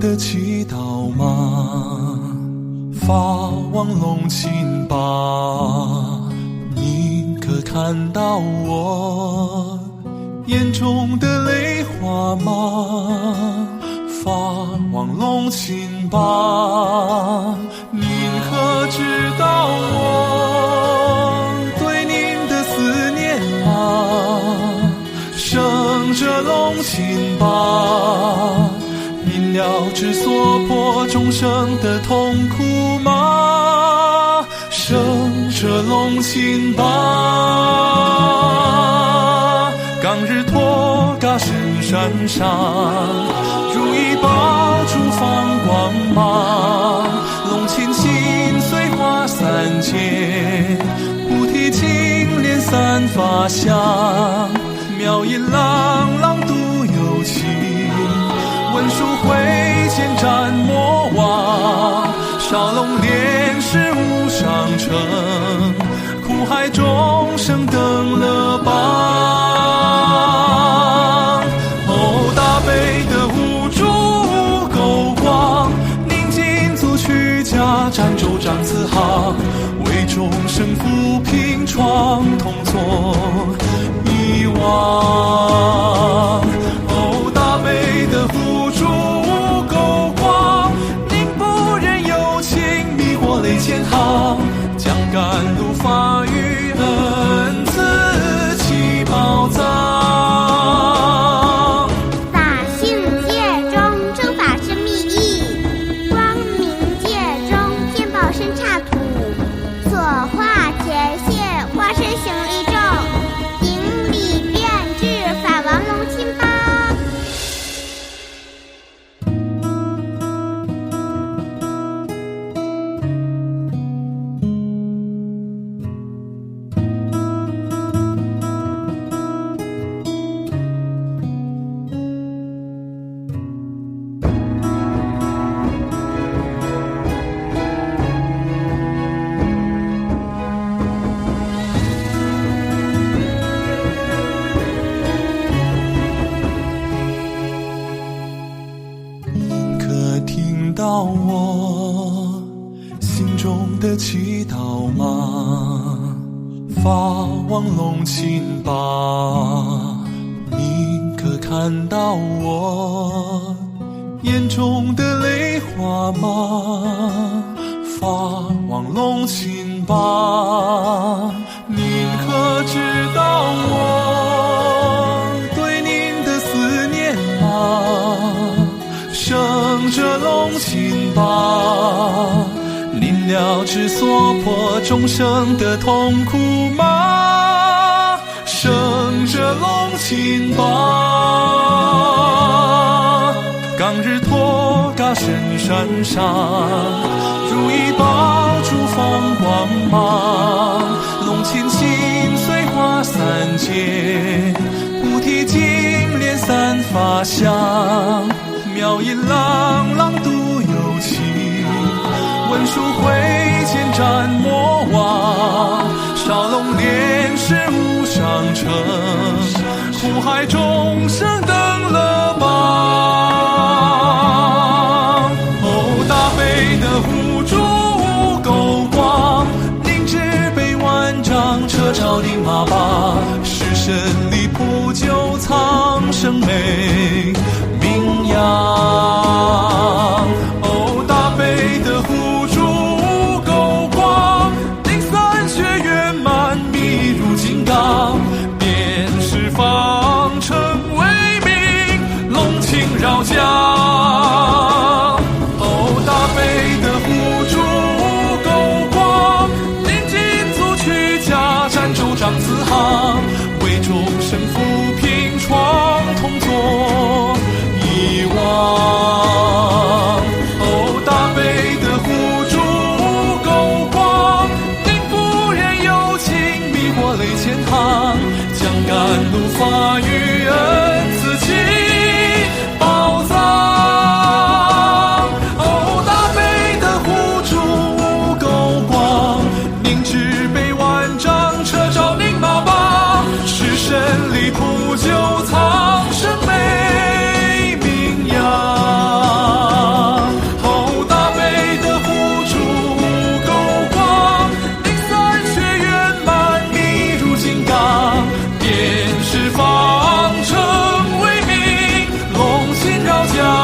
的祈祷吗？法王龙亲吧，你可看到我眼中的泪花吗？法王龙亲吧，您可知道我对您的思念吗？圣者龙亲吧，您了知所迫众生的痛苦吗？圣者龙亲吧，刚日托嘎神山上，如意宝珠放光芒，龙亲心随花三界，菩提青莲三法相，妙音朗朗度有情，文殊会见斩魔王，少龙莲是无上乘，苦海众生登乐邦。哦，大悲的无主勾光，宁静足屈家占州掌慈航，为众生抚平创痛作遗忘。哦，大悲的无主勾光，宁不忍有情迷惑泪千行，将甘露法语恩赐其宝藏。法性界中正法生密意，光明界中见宝生刹土，所化前现化身行力众，顶礼遍至法王龙亲吧。到我心中的祈祷吗？法王龙亲吧，你可看到我眼中的泪花吗？法王龙亲吧，您可知道我对您的思念吗？圣者龙亲吧，您了知所迫众生的痛苦吗？圣者龙亲吧，刚日托嘎神山上，如意宝珠放光芒，龙亲心随花三界，菩提青莲三法相，妙音朗朗度有情，文殊会见斩魔王，少龙莲是无上乘，苦海众生登乐邦。哦，大悲的无主勾光，宁知悲万丈，车朝顶马拔，是神力普救苍生美名扬。哦，大悲的无主勾光，宁三学圆满，密如金刚，便是方成为名，龙情绕江。哦，大悲的无主勾光，宁尽足屈家占州掌慈航，为众生抚平创痛作遗忘。哦，大悲的无主勾光，宁不忍有情迷惑泪千行，将甘露法语恩赐其宝藏。家。